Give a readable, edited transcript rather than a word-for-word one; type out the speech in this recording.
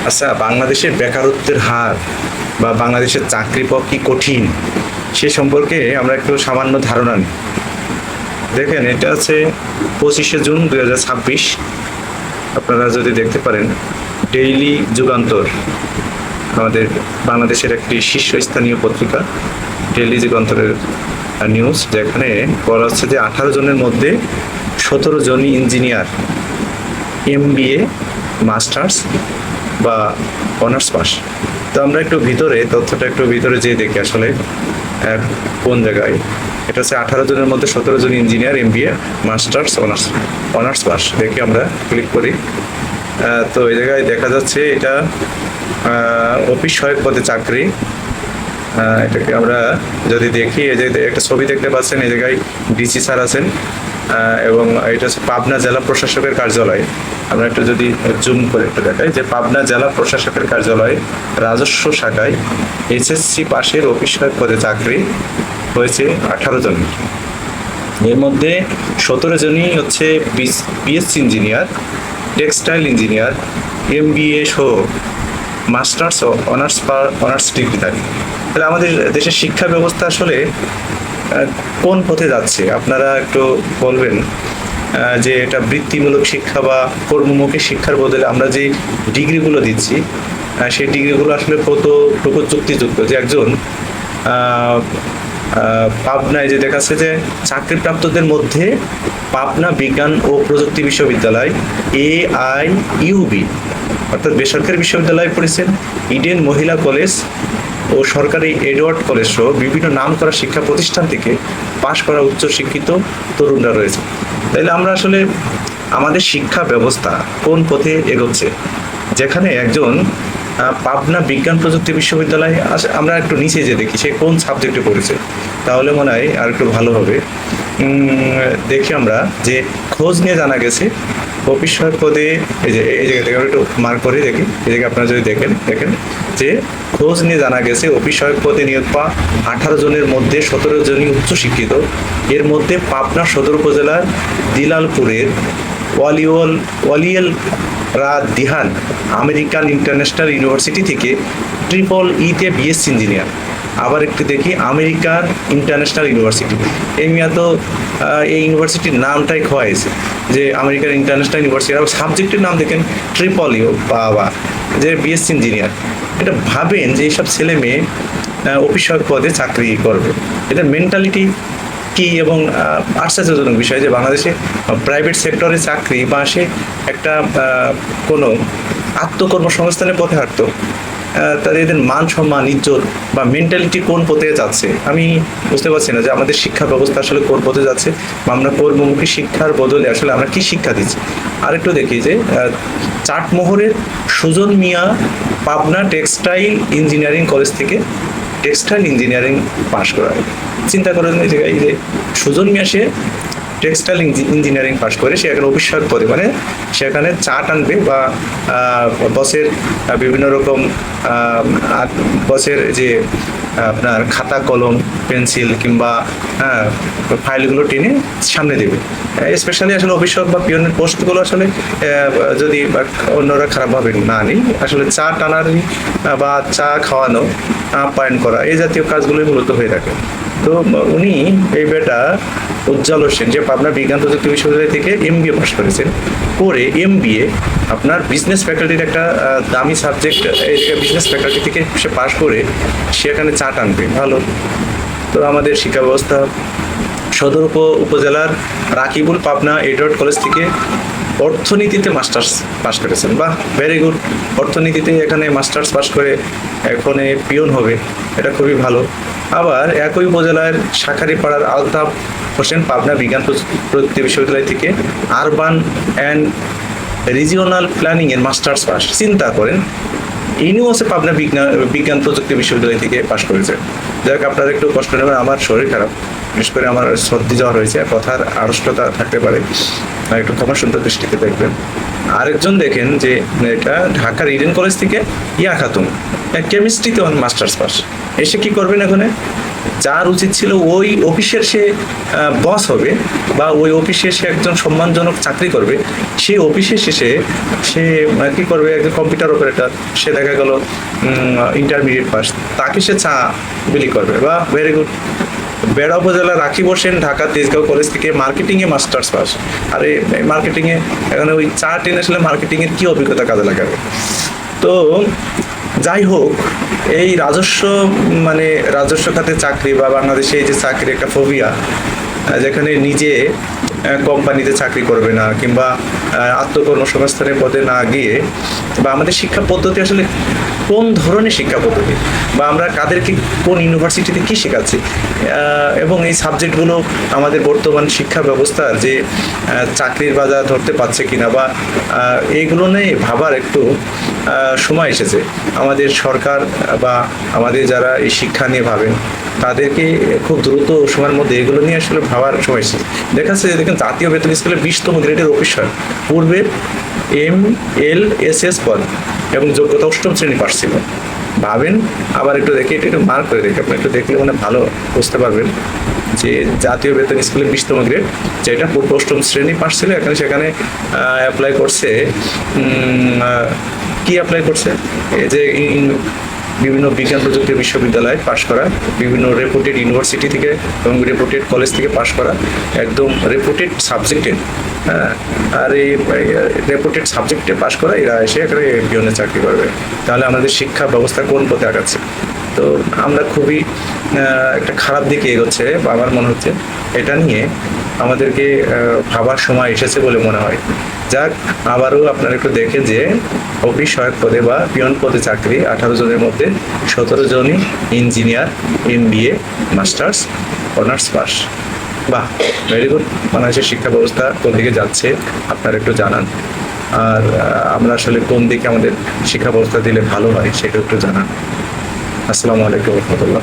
আচ্ছা, বাংলাদেশের বেকারত্বের হার বা বাংলাদেশের চাকরি পাওয়া কি কঠিন সে সম্পর্কে আমরা একটু সামান্য ধারণা নিই। দেখেন, এটা আছে 25শে জুন 2026। আপনারা যদি দেখতে পারেন, ডেইলি যুগান্তর আমাদের বাংলাদেশের একটি শীর্ষস্থানীয় পত্রিকা, ডেইলি যুগান্তরের নিউজ, যেখানে বলা হচ্ছে যে 18 জনের মধ্যে 17 জনই ইঞ্জিনিয়ার, MBA, মাস্টার্স বা অনার্স পাস। তো আমরা একটু ভিতরে তথ্যটা একটু ভিতরে যেয়ে দেখি আসলে কোন জায়গায়। এটা হচ্ছে 18 জনের মধ্যে 17 জন engineer, MBA, masters, honours pass. দেখি আমরা ক্লিক করি। তো এই জায়গায় দেখা যাচ্ছে এটা অফিস সহায়ক পদে চাকরি। এটাকে আমরা যদি দেখি, এই যে একটা ছবি দেখতে পাচ্ছেন, এই জায়গায় ডিসি স্যার আছেন এবং এটা হচ্ছে পাবনা জেলা প্রশাসকের কার্যালয়। আমরা একটু যদি জুম করে একটু দেখাই, যে পাবনা জেলা প্রশাসকের কার্যালয় রাজস্ব শাখায় SSC পাশের অফিস সহায়ক পদে চাকরি হয়েছে 18 জন। এর মধ্যে 17 জনই হচ্ছে BSc engineer, textile engineer, MBA সহ মাস্টার্স ও অনার্স ডিগ্রি থাকে। তাহলে আমাদের দেশের শিক্ষা ব্যবস্থা আসলে কোন পথে যাচ্ছে আপনারা একটু বলবেন। যে এটা বৃত্তিমূলক শিক্ষা বা কর্মমুখী শিক্ষার বদলে আমরা যে ডিগ্রিগুলো দিচ্ছি, সেই ডিগ্রিগুলো আসলে কতটুকু যুক্তিযুক্ত? যে একজন পাবনায় যে দেখাচ্ছে যে চাকরিপ্রাপ্তদের মধ্যে পাবনা বিজ্ঞান ও প্রযুক্তি বিশ্ববিদ্যালয়, AIUB অর্থাৎ বেসরকারি বিশ্ববিদ্যালয়ে পড়েছেন, ইডেন মহিলা কলেজ ও সরকারি এডওয়ার্ড কলেজ সহ বিভিন্ন নামকরা শিক্ষা প্রতিষ্ঠান থেকে পাশ করা উচ্চশিক্ষিত তরুণরা রয়েছে। তাইলে আমরা আসলে আমাদের শিক্ষা ব্যবস্থা কোন পথে এগোচ্ছে? যেখানে একজন পাবনা বিজ্ঞান প্রযুক্তি বিশ্ববিদ্যালয়, আমরা একটু নিচে যে দেখি সে কোন সাবজেক্টে পড়েছে, তাহলে মনে হয় আর একটু ভালো হবে। দেখি আমরা যে খোঁজ নিয়ে জানা গেছে অফিস সহায়ক পদে, এই জায়গা থেকে একটু মার্ক করে দেখি, এই জায়গায় আপনারা যদি দেখেন যে খোঁজ নিয়ে জানা গেছে অফিস সহায়ক পদে নিয়োগ পাওয়া 18 জনের মধ্যে 17 জনই উচ্চশিক্ষিত। এর মধ্যে পাবনা সদর উপজেলার দিলালপুরের ওয়ালিয়েল দিহান আমেরিকান ইন্টারন্যাশনাল ইউনিভার্সিটি থেকে EEE-তে BSc ইঞ্জিনিয়ার। আবার একটু দেখি আমেরিকান ইন্টারন্যাশনাল ইউনিভার্সিটি, এই মিয়া তো এই ইউনিভার্সিটির নামটাই খোয়াইছে যে আমেরিকান ইন্টারন্যাশনাল ইউনিভার্সিটি। আর সাবজেক্টের নাম দেখেন EEE বাবা, যে BSc ইঞ্জিনিয়ার। এটা ভাবেন যে এইসব ছেলে মেয়ে অফিস সহায়ক পদে চাকরি করবে, এদের মেন্টালিটি কি? এবং আশ্চর্যজনক বিষয় যে বাংলাদেশে প্রাইভেট সেক্টরে চাকরি বা সে একটা কোনো আত্মকর্মসংস্থানের পথে হাঁটতো, তাদের এদের মান সম্মান, ইজ্জত বা মেন্টালিটি কোন পথে যাচ্ছে আমি বুঝতে পারছি না। যে আমাদের শিক্ষা ব্যবস্থা আসলে কোন পথে যাচ্ছে বা আমরা কর্মমুখী শিক্ষার বদলে আসলে আমরা কি শিক্ষা দিচ্ছি। আরেকটু দেখি যে চাটমোহরের সুজন মিয়া পাবনা টেক্সটাইল ইঞ্জিনিয়ারিং কলেজ থেকে টেক্সটাইল ইঞ্জিনিয়ারিং পাশ করা। চিন্তা করেন এই জায়গায় যে সুজন মিয়া সে টেক্সটাইল ইঞ্জিনিয়ারিং পাশ করে সে এখন অফিস সহায়ক পদে, মানে সেখানে চাট আনবে বা বসের বিভিন্ন রকম বসের যে আপনার খাতা কলম পেন্সিল কিংবা ফাইলগুলো টেনে সামনে দেবে। স্পেশালি আসলে অফিস সহায়ক বা পিয়নের পোস্টগুলো আসলে যদি অন্যরা খারাপভাবে না নিই, আসলে চা টানারি বা চা খাওয়ানো, আপ্যায়ন করা, এই জাতীয় কাজগুলোই মূলত হয়ে থাকে। তো উনি এই বেটা উজ্জ্বল হোসেন, যে পাবনা বিজ্ঞান প্রযুক্তি বিশ্ববিদ্যালয় থেকে MBA পাস করেছেন, করে MBA আপনার বিজনেস ফ্যাকাল্টির একটা দামি সাবজেক্ট, বিজনেস ফ্যাকাল্টি থেকে সে পাস করে সেখানে চা টানবে। ভালো। তো আমাদের শিক্ষা ব্যবস্থা সদর উপজেলার রাকিবুল পাবনা এডওয়ার্ড কলেজ থেকে অর্থনীতিতে মাস্টার্স পাস করেছেন। বাহ, ভেরি গুড। অর্থনীতিতে এখানে মাস্টার্স পাস করে এখন পিয়ন হবে, এটা খুবই ভালো। আবার একই উপজেলার শাখারিপাড়ার আলতাফ হোসেন পাবনা বিজ্ঞান প্রযুক্তি বিশ্ববিদ্যালয় থেকে আরবান অ্যান্ড রিজিওনাল প্ল্যানিং এর মাস্টার্স পাস। চিন্তা করেন, ইনিও হচ্ছে পাবনা বিজ্ঞান প্রযুক্তি বিশ্ববিদ্যালয় থেকে পাস করেছে। যাই হোক, আপনারা একটু কষ্ট নেবেন, আমার শরীর খারাপ। বিশেষ করে আমার সর্দি জ্বর হয়েছে, কথার আড়ষ্টতা থাকতে পারে, একটু ক্ষমা সুন্দর দৃষ্টিতে দেখবেন। আরেকজন দেখেন যে এটা ঢাকার ইডেন কলেজ থেকে ইয়া খাতুন, কেমিস্ট্রিতে মাস্টার্স পাস, এসে কি করবেন এখানে? যার উচিত ছিল ওই অফিসের সে বস হবে বা ওই অফিসে সে একজন সম্মানজনক চাকরি করবে, সেই অফিসে শেষে সে কি করবে? একজন কম্পিউটার অপারেটর, সে দেখা গেল ইন্টারমিডিয়েট পাস, তাকে সে চা বিলি করবে। বা ভেরি গুড। বেড়া উপজেলা রাকিব হোসেন ঢাকা তেজগাঁও কলেজ থেকে মার্কেটিংয়ে মাস্টার্স পাস। আরে মার্কেটিংয়ে এখানে ওই চা টেনে আসলে মার্কেটিংয়ের কি অভিজ্ঞতা কাজে লাগাবে? তো যাই হোক, এই রাজস্ব মানে রাজস্ব খাতে চাকরি বা বাংলাদেশে এই যে চাকরির একটা ফোবিয়া, যেখানে নিজে কোম্পানিতে চাকরি করবে না কিংবা আত্মকর্মসংস্থানের পদে না গিয়ে, বা আমাদের শিক্ষা পদ্ধতি আসলে কোন ধরনের শিক্ষা পদ্ধতি বা আমরা কাদেরকে কোন ইউনিভার্সিটিতে কি শেখাচ্ছি, এবং এই সাবজেক্টগুলো আমাদের বর্তমান শিক্ষা ব্যবস্থার যে চাকরির বাজার ধরতে পারছে কিনা, বা এইগুলো নিয়ে ভাবার একটু সময় এসেছে। আমাদের সরকার বা আমাদের যারা এই শিক্ষা নিয়ে ভাবেন তাদেরকে খুব দ্রুত সময়ের মধ্যে এগুলো নিয়ে আসলে ভাবার সময় এসেছে। দেখা যাচ্ছে যে দেখেন জাতীয় বেতন স্কেলে 20তম গ্রেডের অফিসার পূর্বে MLSS পদ এবং যোগ্যতা 8ম শ্রেণী পাস ছিল। ভাবেন, আবার একটু দেখে এটা একটু মার্ক করে দেখে, আপনি একটু দেখলে মানে ভালো বুঝতে পারবেন যে জাতীয় বেতন স্কেলে 20তম গ্রেড, যেটা পূর্ব 8ম শ্রেণী পাস ছিল, এখানে সেখানে অ্যাপ্লাই করছে, কি অ্যাপ্লাই করছে? এই যে বিভিন্ন বিজ্ঞান প্রযুক্তি বিশ্ববিদ্যালয় পাশ করা, বিভিন্ন রেপুটেড ইউনিভার্সিটি থেকে এবং রেপুটেড কলেজ থেকে পাশ করা, একদম রেপুটেড সাবজেক্টে, হ্যাঁ, আর এই রেপুটেড সাবজেক্টে পাশ করা এরা এসে এখানে পিওনের চাকরি করবে। তাহলে আমাদের শিক্ষা ব্যবস্থা কোন পথে আগাচ্ছে? তো আমরা খুবই একটা খারাপ দিকে এগোচ্ছে বা আমার মনে হচ্ছে এটা নিয়ে আমাদেরকে ভাবার সময় এসেছে বলে মনে হয়। যাক, আবারও আপনারা একটু দেখেন যে অফিস সহায়ক পদে বা পিয়ন পদে চাকরি 18 জনের মধ্যে 17 জনই engineer, MBA, masters, honours pass. বাহ, ভেরি গুড। বাংলাদেশের শিক্ষা ব্যবস্থা কোন দিকে যাচ্ছে আপনারা একটু জানান, আর আমরা আসলে কোন দিকে আমাদের শিক্ষা ব্যবস্থা দিলে ভালো হয় সেটা একটু জানান। আসসালামু আলাইকুম ওয়া রাহমাতুল্লাহ।